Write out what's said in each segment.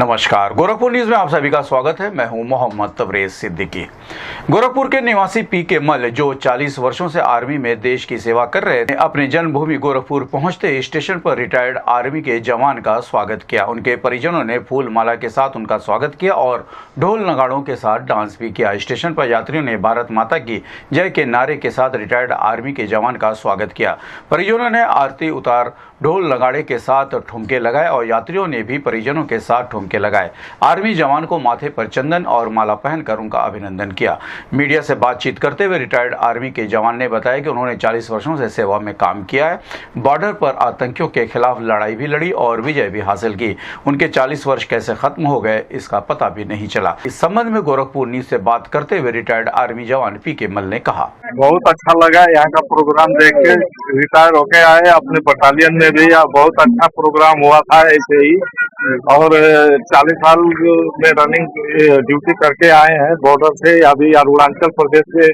नमस्कार, गोरखपुर न्यूज में आप सभी का स्वागत है। मैं हूं मोहम्मद तबरेज सिद्दीकी। गोरखपुर के निवासी पीके मल, जो 40 वर्षों से आर्मी में देश की सेवा कर रहे थे, अपने जन्मभूमि गोरखपुर पहुंचते स्टेशन पर रिटायर्ड आर्मी के जवान का स्वागत किया। उनके परिजनों ने फूल माला के साथ उनका स्वागत किया और ढोल नगाड़ों के साथ डांस भी किया। स्टेशन पर यात्रियों ने भारत माता की जय के नारे के साथ रिटायर्ड आर्मी के जवान का स्वागत किया। परिजनों ने आरती उतार ढोल नगाड़े के साथ ठुमके लगाए और यात्रियों ने भी परिजनों के साथ ठुमके लगाए। आर्मी जवान को माथे पर चंदन और माला पहनकर उनका अभिनंदन किया। मीडिया से बातचीत करते हुए रिटायर्ड आर्मी के जवान ने बताया कि उन्होंने 40 वर्षों से सेवा में काम किया है, बॉर्डर पर आतंकियों के खिलाफ लड़ाई भी लड़ी और विजय भी हासिल की। उनके 40 वर्ष कैसे खत्म हो गए इसका पता भी नहीं चला। इस संबंध में गोरखपुर न्यूज से बात करते हुए रिटायर्ड आर्मी जवान पीके मल ने कहा, बहुत अच्छा लगा यहाँ का प्रोग्राम देख के। रिटायर होके आए अपने बटालियन में भी, बहुत अच्छा प्रोग्राम हुआ था ऐसे ही। और 40 साल में रनिंग ड्यूटी करके आए हैं बॉर्डर से। अभी अरुणाचल प्रदेश से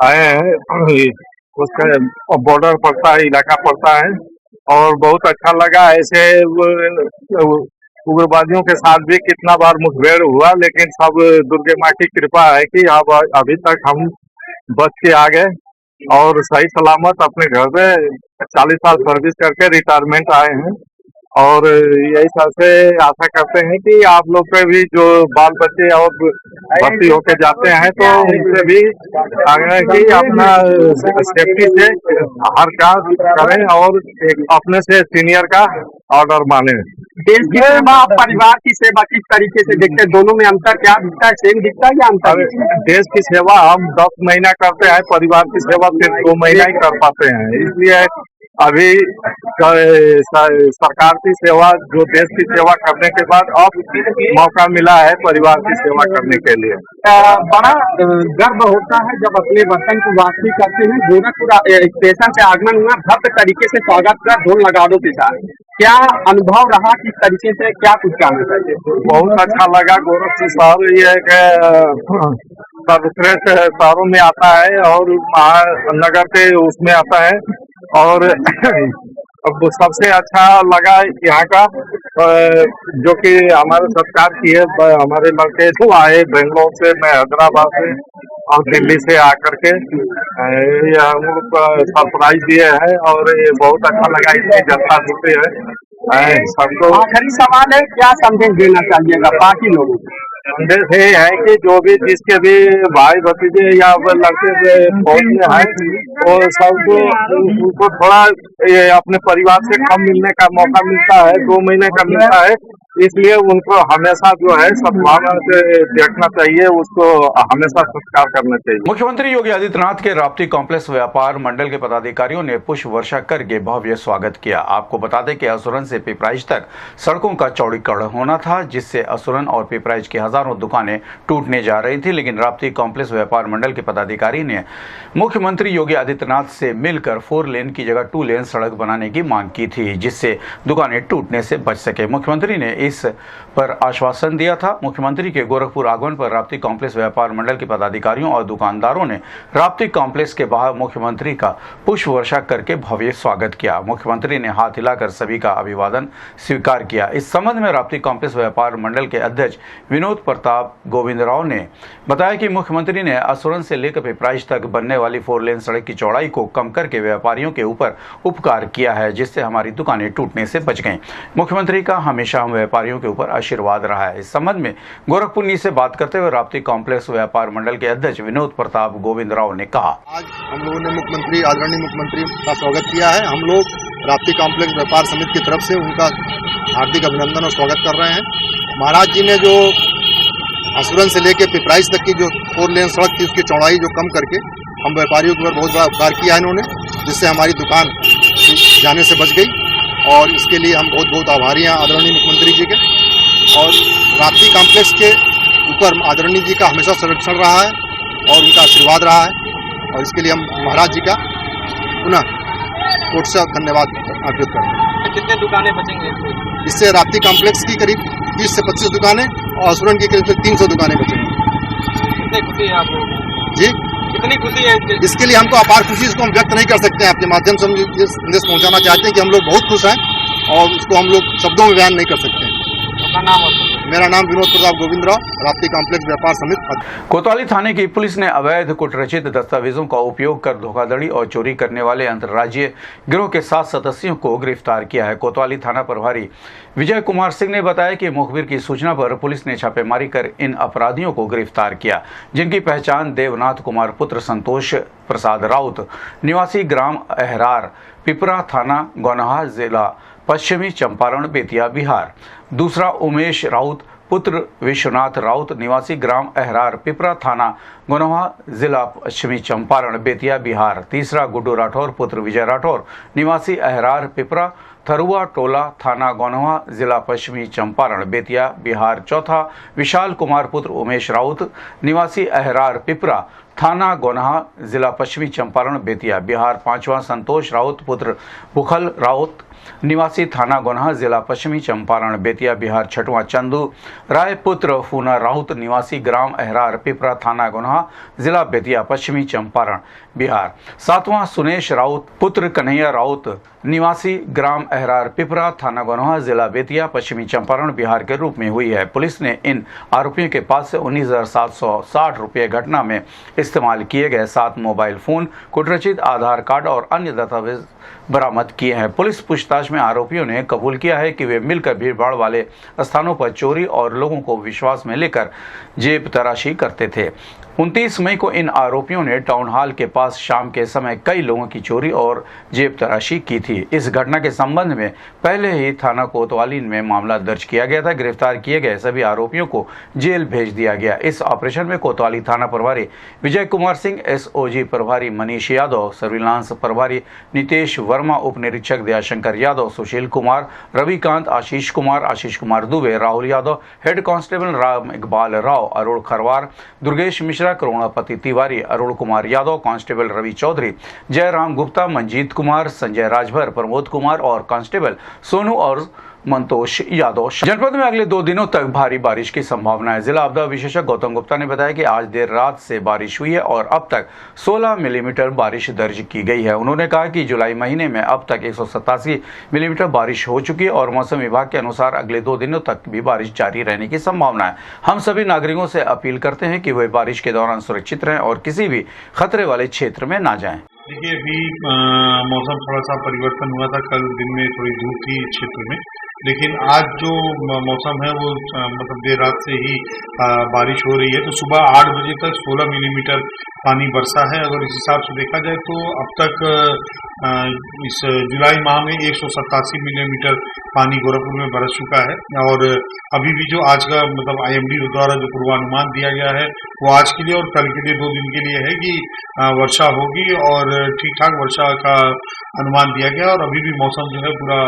आए हैं, उसका बॉर्डर पड़ता है, इलाका पड़ता है। और बहुत अच्छा लगा। ऐसे उग्रवादियों के साथ भी कितना बार मुठभेड़ हुआ, लेकिन सब दुर्गे माँ की कृपा है कि अब अभी तक हम बच के आ गए और सही सलामत अपने घर में 40 साल सर्विस करके रिटायरमेंट आए हैं। और यही सबसे आशा करते हैं कि आप लोग के भी जो बाल बच्चे और भर्ती होके जाते हैं तो उनसे भी आगे कि अपना सेफ्टी से हर काम करें और अपने से सीनियर का ऑर्डर माने। देश की सेवा, परिवार की सेवा किस तरीके से देखते हैं? दोनों में अंतर क्या दिखता है? सेम दिखता है या अंतर? देश की सेवा हम 10 महीना करते हैं, परिवार की सेवा सिर्फ 2 महीना ही कर पाते हैं। इसलिए अभी सरकार की सेवा, जो देश की सेवा करने के बाद अब मौका मिला है परिवार की सेवा करने के लिए। बड़ा गर्व होता है जब अपने वतन की वापसी करते हैं। गोरखपुर स्टेशन से आगमन हुआ, भव्य तरीके से स्वागत का ढोल नगाड़ों के साथ। क्या अनुभव रहा, किस तरीके से, क्या कुछ कहना चाहिए? बहुत अच्छा लगा। गोरखपुर शहर ये सर्वश्रेष्ठ शहरों में आता है और महानगर के उसमें आता है। और अब सबसे अच्छा लगा यहाँ का जो कि हमारे सरकार की है। हमारे लड़के जो आए बेंगलोर से, मैं हैदराबाद से और दिल्ली से आकर के हम लोग सरप्राइज दिए हैं और ये बहुत अच्छा लगा। इतनी जनता जुटी है सबको। आखिरी सवाल है, क्या संदेश देना चाहिएगा बाकी लोगों को? संदेश ये है कि जो भी जिसके भी भाई भतीजे या लड़के फौज में है वो सबको उनको थोड़ा ये अपने परिवार से कम मिलने का मौका मिलता है, 2 महीने का मिलता है। इसलिए उनको हमेशा जो है सद्भावना से देखना चाहिए, उसको हमेशा सत्कार करना चाहिए। मुख्यमंत्री योगी आदित्यनाथ के राप्ती कॉम्प्लेक्स व्यापार मंडल के पदाधिकारियों ने पुष्प वर्षा करके भव्य स्वागत किया। आपको बता दें कि असुरन से पिपराइच तक सड़कों का चौड़ीकरण होना था, जिससे असुरन और पिपराइच की हजारों दुकानें टूटने जा रही थी। लेकिन राप्ती कॉम्प्लेक्स व्यापार मंडल के पदाधिकारी ने मुख्यमंत्री योगी आदित्यनाथ से मिलकर 4 लेन की जगह 2 लेन सड़क बनाने की मांग की थी, जिससे दुकानें टूटने से बच सके। मुख्यमंत्री ने इस पर आश्वासन दिया था। मुख्यमंत्री के गोरखपुर आगमन पर राप्ती कॉम्प्लेक्स व्यापार मंडल के पदाधिकारियों और दुकानदारों ने राप्ती कॉम्प्लेक्स के बाहर मुख्यमंत्री का पुष्प वर्षा करके भव्य स्वागत किया। मुख्यमंत्री ने हाथ हिलाकर सभी का अभिवादन स्वीकार किया। इस संबंध में राप्ती कॉम्प्लेक्स व्यापार मंडल के अध्यक्ष विनोद प्रताप गोविंद राव ने बताया कि मुख्यमंत्री ने असुरन से लेकर पिपराइच तक बनने वाली 4 लेन सड़क की चौड़ाई को कम करके व्यापारियों के ऊपर उपकार किया है, जिससे हमारी दुकानें टूटने से बच गईं। मुख्यमंत्री का हमेशा हम व्यापारियों के ऊपर आशीर्वाद रहा है। इस संबंध में गोरखपुर न्यूज से बात करते हुए राप्ती कॉम्प्लेक्स व्यापार मंडल के अध्यक्ष विनोद प्रताप गोविंद राव ने कहा, आज हम लोगों ने मुख्यमंत्री, आदरणीय मुख्यमंत्री का स्वागत किया है। हम लोग राप्ती कॉम्प्लेक्स व्यापार समिति की तरफ से उनका हार्दिक अभिनंदन और स्वागत कर रहे हैं। महाराज जी ने जो असुरन से लेकर पिपराइच तक की जो 4 लेन सड़क थी, उसकी चौड़ाई जो कम करके हम व्यापारियों के ऊपर बहुत बड़ा उपकार किया है इन्होंने, जिससे हमारी दुकान जाने से बच गई। और इसके लिए हम बहुत बहुत आभारी हैं आदरणीय मुख्यमंत्री जी के। और राप्ती कॉम्प्लेक्स के ऊपर आदरणीय जी का हमेशा संरक्षण रहा है और उनका आशीर्वाद रहा है, और इसके लिए हम महाराज जी का पुनः कोट से धन्यवाद अर्पित करते हैं। कितने दुकानें बचेंगे इससे? राप्ती कॉम्प्लेक्स की करीब 20 से 25 दुकानें और असुरन की करीब 300 दुकानें बचेंगी। कितनी खुशी है आपको जी? कितनी खुशी है इसके लिए हमको अपार खुशी, इसको हम व्यक्त नहीं कर सकते हैं। आपके माध्यम से हम ये संदेश पहुंचाना चाहते हैं कि हम लोग बहुत खुश हैं और उसको हम लोग शब्दों में बयान नहीं कर सकते हैं। आपका नाम? मेरा नाम विनोद प्रताप गोविंदराव, राप्ती कॉम्प्लेक्स व्यापार समिति। कोतवाली थाने की पुलिस ने अवैध कुटरचित दस्तावेजों का उपयोग कर धोखाधड़ी और चोरी करने वाले अंतर्राज्यीय गिरोह के 7 सदस्यों को गिरफ्तार किया है। कोतवाली थाना प्रभारी विजय कुमार सिंह ने बताया कि मुखबिर की सूचना पर पुलिस ने छापेमारी कर इन अपराधियों को गिरफ्तार किया, जिनकी पहचान देवनाथ कुमार पुत्र संतोष प्रसाद राउत निवासी ग्राम अहरार पिपरा थाना गौनहा जिला पश्चिमी चंपारण बेतिया बिहार, दूसरा उमेश राउत पुत्र विश्वनाथ राउत निवासी ग्राम अहरार पिपरा थाना गौनहा जिला पश्चिमी चंपारण बेतिया बिहार, तीसरा गुड्डू राठौर पुत्र विजय राठौर निवासी अहरार पिपरा थरुआ टोला थाना गौनहा जिला पश्चिमी चंपारण बेतिया बिहार, चौथा विशाल कुमार पुत्र उमेश राउत निवासी अहरार पिपरा थाना गौनहा जिला पश्चिमी चंपारण बेतिया बिहार, पांचवा संतोष राउत पुत्र बुखल राउत निवासी थाना गौनहा जिला पश्चिमी चंपारण बेतिया बिहार, छठवां चंदू राय पुत्र फूना राउत निवासी ग्राम अहरार पिपरा थाना गौनहा जिला बेतिया पश्चिमी चंपारण बिहार, सातवां सुनेश राउत पुत्र कन्हैया राउत निवासी ग्राम अहरार पिपरा थाना गौनहा जिला बेतिया पश्चिमी चंपारण बिहार के रूप में हुई है। पुलिस ने इन आरोपियों के पास से 19,760 रुपये घटना में इस्तेमाल किए गए 7 मोबाइल फोन, कुटरचित आधार कार्ड और अन्य दस्तावेज बरामद किए हैं। पुलिस पूछताछ में आरोपियों ने कबूल किया है कि वे मिलकर भीड़भाड़ वाले स्थानों पर चोरी और लोगों को विश्वास में लेकर जेब तराशी करते थे। 29 मई को इन आरोपियों ने टाउन हॉल के पास शाम के समय कई लोगों की चोरी और जेब तराशी की थी। इस घटना के संबंध में पहले ही थाना कोतवाली में मामला दर्ज किया गया था। गिरफ्तार किए गए सभी आरोपियों को जेल भेज दिया गया। इस ऑपरेशन में कोतवाली थाना प्रभारी विजय कुमार सिंह, एसओजी प्रभारी मनीष यादव, सर्विलांस प्रभारी नितेश वर्मा, उप निरीक्षक Dayashankar Yadav, Sushil Kumar, Ravikant, Ashish Kumar Dubey, Rahul Yadav, head constable Ram Iqbal Rao, Arun Kharwar, Durgesh Mishra, Karunapati Tiwari, Arun Kumar Yadav, constable Ravi Chaudhary, Jairam Gupta, Manjeet Kumar, Sanjay Rajbhar, Pramod Kumar और कांस्टेबल सोनू और मंतोष यादव। जनपद में अगले 2 दिनों तक भारी बारिश की संभावना है। जिला आपदा विशेषज्ञ गौतम गुप्ता ने बताया कि आज देर रात से बारिश हुई है और अब तक 16 मिलीमीटर बारिश दर्ज की गई है। उन्होंने कहा कि जुलाई महीने में अब तक 187 मिलीमीटर बारिश हो चुकी है और मौसम विभाग के अनुसार अगले 2 दिनों तक भी बारिश जारी रहने की संभावना है। हम सभी नागरिकों से अपील करते हैं कि वे बारिश के दौरान सुरक्षित रहें और किसी भी खतरे वाले क्षेत्र में ना जाएं। देखिए, अभी मौसम थोड़ा सा परिवर्तन हुआ था। कल दिन में थोड़ी धूप थी क्षेत्र में, लेकिन आज जो मौसम है वो मतलब देर रात से ही बारिश हो रही है। तो सुबह 8 बजे तक 16 मिलीमीटर पानी बरसा है। अगर इस हिसाब से देखा जाए तो अब तक इस जुलाई माह में 187 मिलीमीटर पानी गोरखपुर में बरस चुका है। और अभी भी जो आज का मतलब IMD द्वारा जो पूर्वानुमान दिया गया है वो आज के लिए और कल के लिए 2 दिन के लिए है कि वर्षा होगी और ठीक ठाक वर्षा का अनुमान दिया गया। और अभी भी मौसम जो है पूरा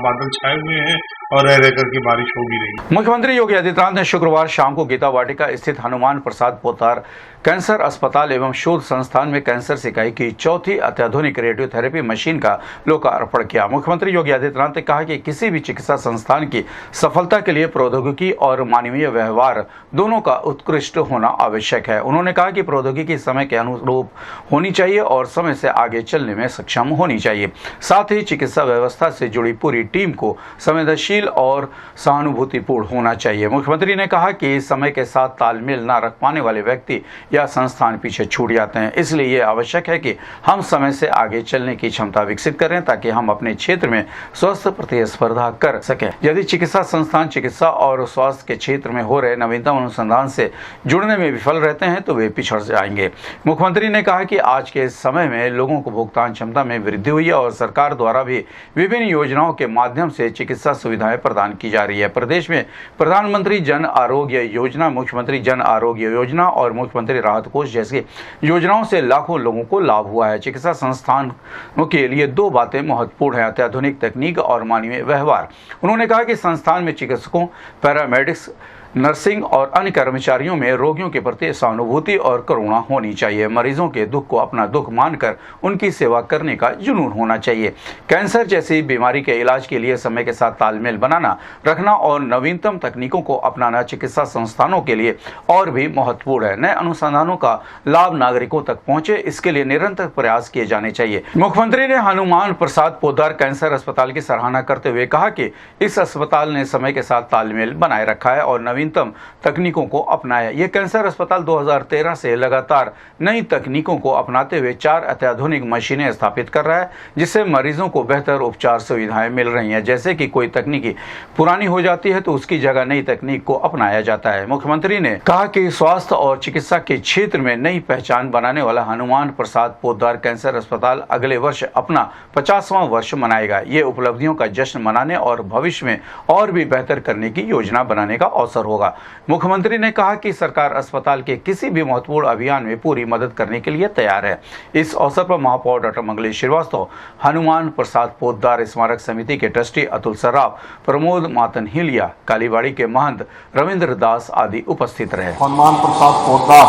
बादल छाए हुए हैं और रह करके बारिश हो भी रही। मुख्यमंत्री योगी आदित्यनाथ ने शुक्रवार शाम को गीता वाटिका स्थित हनुमान प्रसाद पोद्दार कैंसर अस्पताल एवं शोध संस्थान में कैंसर इकाई की 4थी अत्याधुनिक रेडियोथेरेपी मशीन का लोकार्पण किया। मुख्यमंत्री योगी आदित्यनाथ ने कहा कि किसी भी चिकित्सा संस्थान की सफलता के लिए प्रौद्योगिकी और मानवीय व्यवहार दोनों का उत्कृष्ट होना आवश्यक है। उन्होंने कहा कि प्रौद्योगिकी समय के अनुरूप होनी चाहिए और समय से आगे चलने में सक्षम होनी चाहिए। साथ ही चिकित्सा व्यवस्था से जुड़ी पूरी टीम को संवेदनशील और सहानुभूतिपूर्ण होना चाहिए। मुख्यमंत्री ने कहा कि समय के साथ तालमेल न रख पाने वाले व्यक्ति या संस्थान पीछे छूट जाते हैं, इसलिए यह आवश्यक है कि हम समय से आगे चलने की क्षमता विकसित करें ताकि हम अपने क्षेत्र में स्वस्थ प्रतिस्पर्धा कर सकें। यदि चिकित्सा संस्थान चिकित्सा और स्वास्थ्य के क्षेत्र में हो रहे नवीनतम अनुसंधान से जुड़ने में विफल रहते हैं तो वे पिछड़ जाएंगे। मुख्यमंत्री ने कहा कि आज के समय में लोगों को भुगतान क्षमता में वृद्धि हुई है और सरकार द्वारा भी विभिन्न योजनाओं के माध्यम से चिकित्सा सुविधाएं प्रदान की जा रही है। प्रदेश में प्रधानमंत्री जन आरोग्य योजना, मुख्यमंत्री जन आरोग्य योजना और मुख्यमंत्री राहत कोष जैसी योजनाओं से लाखों लोगों को लाभ हुआ है। चिकित्सा संस्थानों के लिए 2 बातें महत्वपूर्ण हैं, अत्याधुनिक तकनीक और मानवीय व्यवहार। उन्होंने कहा कि संस्थान में चिकित्सकों, पैरामेडिक्स, नर्सिंग और अन्य कर्मचारियों में रोगियों के प्रति सहानुभूति और करुणा होनी चाहिए। मरीजों के दुख को अपना दुख मानकर उनकी सेवा करने का जुनून होना चाहिए। कैंसर जैसी बीमारी के इलाज के लिए समय के साथ तालमेल बनाना, रखना और नवीनतम तकनीकों को अपनाना चिकित्सा संस्थानों के लिए और भी महत्वपूर्ण है। नए अनुसंधानों का लाभ नागरिकों तक पहुंचे, इसके लिए निरंतर प्रयास किए जाने चाहिए। मुख्यमंत्री ने हनुमान प्रसाद पोद्दार कैंसर अस्पताल की सराहना करते हुए कहा कि इस अस्पताल ने समय के साथ तालमेल बनाए रखा है और नवीनतम तकनीकों को अपनाया। ये कैंसर अस्पताल 2013 से लगातार नई तकनीकों को अपनाते हुए 4 अत्याधुनिक मशीनें स्थापित कर रहा है, जिससे मरीजों को बेहतर उपचार सुविधाएं मिल रही हैं। जैसे कि कोई तकनीकी पुरानी हो जाती है तो उसकी जगह नई तकनीक को अपनाया जाता है। मुख्यमंत्री ने कहा कि स्वास्थ्य और चिकित्सा के क्षेत्र में नई पहचान बनाने वाला हनुमान प्रसाद पोद्दार कैंसर अस्पताल अगले वर्ष अपना 50वां वर्ष मनाएगा। ये उपलब्धियों का जश्न मनाने और भविष्य में और भी बेहतर करने की योजना बनाने का अवसर होगा। मुख्यमंत्री ने कहा कि सरकार अस्पताल के किसी भी महत्वपूर्ण अभियान में पूरी मदद करने के लिए तैयार है। इस अवसर पर महापौर डॉक्टर मंगलेश श्रीवास्तव, हनुमान प्रसाद पोद्दार स्मारक समिति के ट्रस्टी अतुल सराफ, प्रमोद मातनहिलिया, कालीबाड़ी के महंत रविंद्र दास आदि उपस्थित रहे। हनुमान प्रसाद पोद्दार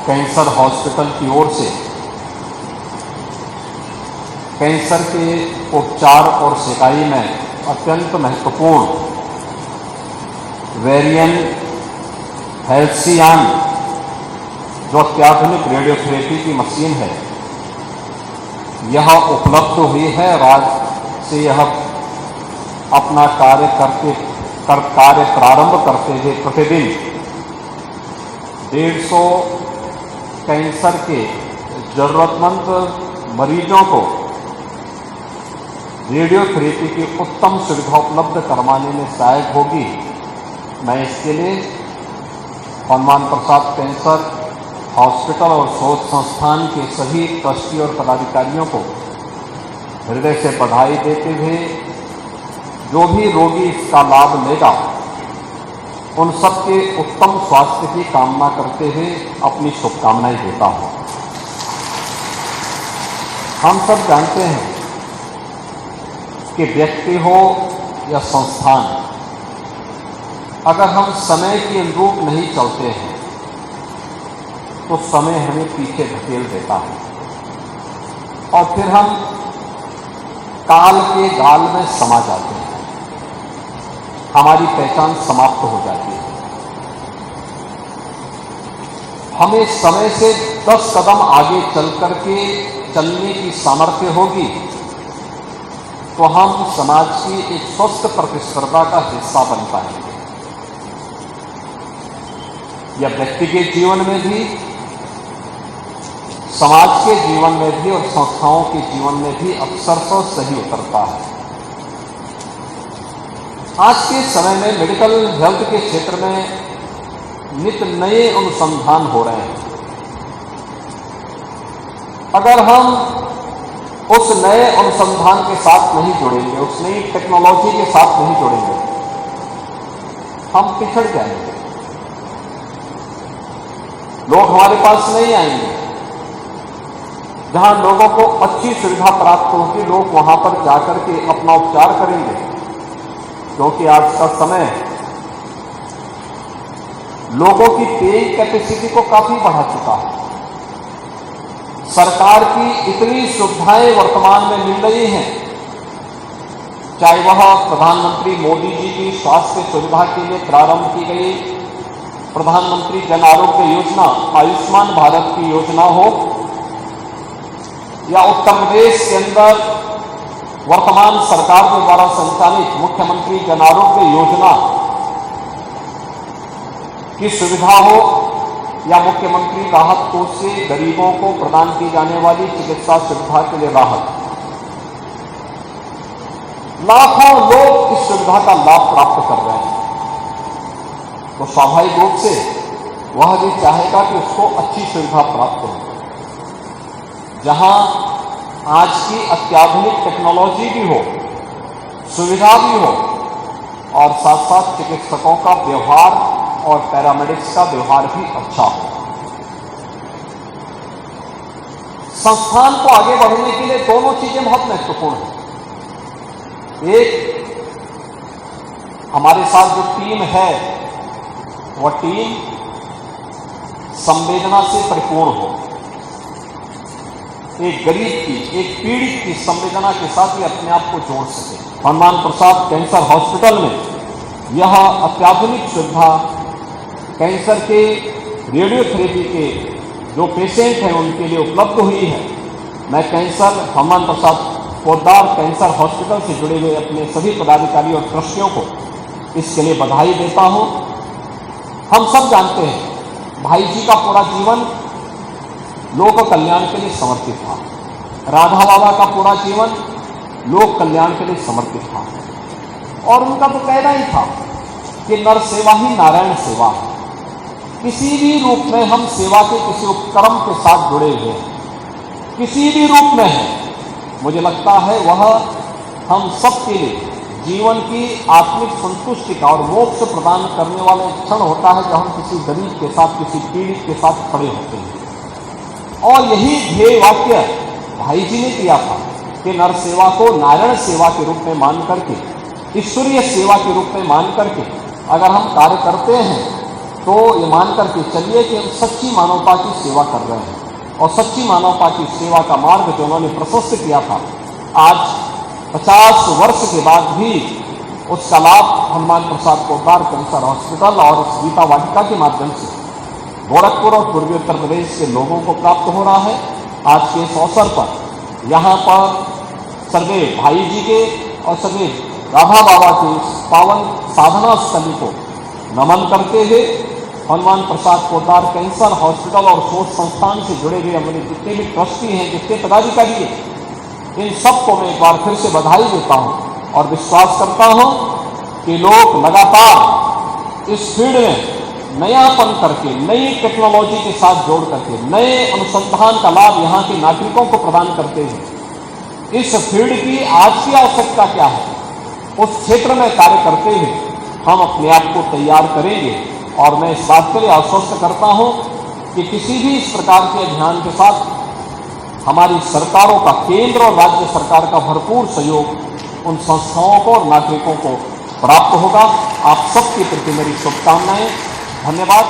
कैंसर हॉस्पिटल की ओर से कैंसर के उपचार और सिकाई में अत्यंत महत्वपूर्ण वेरियन हेल्सियान जो अत्याधुनिक रेडियोथेरेपी की मशीन है, यह उपलब्ध हुई है। राज्य से यह अपना कार्य प्रारंभ करते हुए प्रतिदिन 150 कैंसर के जरूरतमंद मरीजों को रेडियोथेरेपी की उत्तम सुविधा उपलब्ध करवाने में सहायक होगी। मैं इसके लिए हनुमान प्रसाद कैंसर हॉस्पिटल और शोध संस्थान के सभी ट्रस्टी और पदाधिकारियों को हृदय से बधाई देते हुए जो भी रोगी इसका लाभ लेगा उन सबके उत्तम स्वास्थ्य की कामना करते हुए अपनी शुभकामनाएं देता हूं। हम सब जानते हैं कि व्यक्ति हो या संस्थान, अगर हम समय के अनुरूप नहीं चलते हैं तो समय हमें पीछे धकेल देता है और फिर हम काल के गाल में समा जाते हैं, हमारी पहचान समाप्त हो जाती है। हमें समय से 10 कदम आगे चल करके चलने की सामर्थ्य होगी तो हम समाज की एक स्वस्थ प्रतिस्पर्धा का हिस्सा बन पाएंगे। यह व्यक्ति के जीवन में भी, समाज के जीवन में भी और संस्थाओं के जीवन में भी अक्सर सही उतरता है। आज के समय में मेडिकल हेल्थ के क्षेत्र में नित नए अनुसंधान हो रहे हैं। अगर हम उस नए अनुसंधान के साथ नहीं जुड़ेंगे, उस नई टेक्नोलॉजी के साथ नहीं जुड़ेंगे, हम पिछड़ जाएंगे। लोग हमारे पास नहीं आएंगे। जहां लोगों को अच्छी सुविधा प्राप्त होगी, लोग वहां पर जाकर के अपना उपचार करेंगे, क्योंकि आज का समय लोगों की पेइंग कैपेसिटी को काफी बढ़ा चुका है। सरकार की इतनी सुविधाएं वर्तमान में मिल रही हैं, चाहे वह प्रधानमंत्री मोदी जी की स्वास्थ्य सुविधा के लिए प्रारंभ की गई प्रधानमंत्री जन आरोग्य योजना, आयुष्मान भारत की योजना हो, या उत्तर प्रदेश के अंदर वर्तमान सरकार के द्वारा संचालित मुख्यमंत्री जन आरोग्य योजना की सुविधा हो, या मुख्यमंत्री राहत कोष से गरीबों को प्रदान की जाने वाली चिकित्सा सुविधा के लिए राहत। लाखों लोग इस सुविधा का लाभ प्राप्त कर रहे हैं, तो स्वाभाविक रूप से वह भी चाहेगा कि उसको अच्छी सुविधा प्राप्त हो, जहां आज की अत्याधुनिक टेक्नोलॉजी भी हो, सुविधा भी हो, और साथ साथ चिकित्सकों का व्यवहार और पैरामेडिक्स का व्यवहार भी अच्छा हो। संस्थान को आगे बढ़ने के लिए दोनों चीजें बहुत महत्वपूर्ण हैं। एक, हमारे साथ जो टीम है वह टीम संवेदना से परिपूर्ण हो। एक गरीब की, एक पीड़ित की संवेदना के साथ ही अपने आप को जोड़ सके। हनुमान प्रसाद कैंसर हॉस्पिटल में यह अत्याधुनिक सुविधा कैंसर के रेडियोथेरेपी के जो पेशेंट हैं उनके लिए उपलब्ध हुई है। मैं हनुमान प्रसाद पोद्दार कैंसर हॉस्पिटल से जुड़े हुए अपने सभी पदाधिकारी और ट्रस्टियों को इसके लिए बधाई देता हूं। हम सब जानते हैं भाई जी का पूरा जीवन लोक कल्याण के लिए समर्पित था। राधा बाबा का पूरा जीवन लोक कल्याण के लिए समर्पित था और उनका तो कहना ही था कि नर सेवा ही नारायण सेवा है। किसी भी रूप में हम सेवा के किसी उपक्रम के साथ जुड़े हुए हैं, किसी भी रूप में है, मुझे लगता है वह हम सबके लिए जीवन की आत्मिक संतुष्टि का और मोक्ष प्रदान करने वाला एक क्षण होता है जब हम किसी गरीब के साथ, किसी पीड़ित के साथ खड़े होते हैं। और यही ध्येय वाक्य भाई जी ने किया था कि नर सेवा को नारायण सेवा के रूप में मान करके, ईश्वरीय सेवा के रूप में मान करके अगर हम कार्य करते हैं तो ये मान करके चलिए कि हम सच्ची मानवता की सेवा कर रहे हैं। और सच्ची मानवता की सेवा का मार्ग जो उन्होंने प्रशस्त किया था, आज 50 वर्ष के बाद भी उसका लाभ हनुमान प्रसाद पोद्दार कैंसर हॉस्पिटल और गीता वाटिका के माध्यम से गोरखपुर और पूर्वी उत्तर प्रदेश के लोगों को प्राप्त हो रहा है। आज के इस अवसर पर यहाँ पर सर्वे भाई जी के और सर्वे राधा बाबा के पावन साधना स्थली को नमन करते हुए हनुमान प्रसाद पोद्दार कैंसर हॉस्पिटल और शोध संस्थान से जुड़े हुए हमारे जितने भी ट्रस्टी हैं, जितने पदाधिकारी हैं, इन सबको मैं एक बार फिर से बधाई देता हूं और विश्वास करता हूं कि लोग लगातार इस फील्ड में नयापन करके, नई टेक्नोलॉजी के साथ जोड़ करके, नए अनुसंधान का लाभ यहाँ के नागरिकों को प्रदान करते हैं। इस फील्ड की आज की आवश्यकता क्या है, उस क्षेत्र में कार्य करते हुए हम अपने आप को तैयार करेंगे। और मैं इस बात के लिए आश्वस्त करता हूं कि किसी भी इस प्रकार के अभियान के साथ हमारी सरकारों का, केंद्र और राज्य सरकार का भरपूर सहयोग उन संस्थाओं को और नागरिकों को प्राप्त होगा। आप सबके प्रति मेरी शुभकामनाएं। धन्यवाद।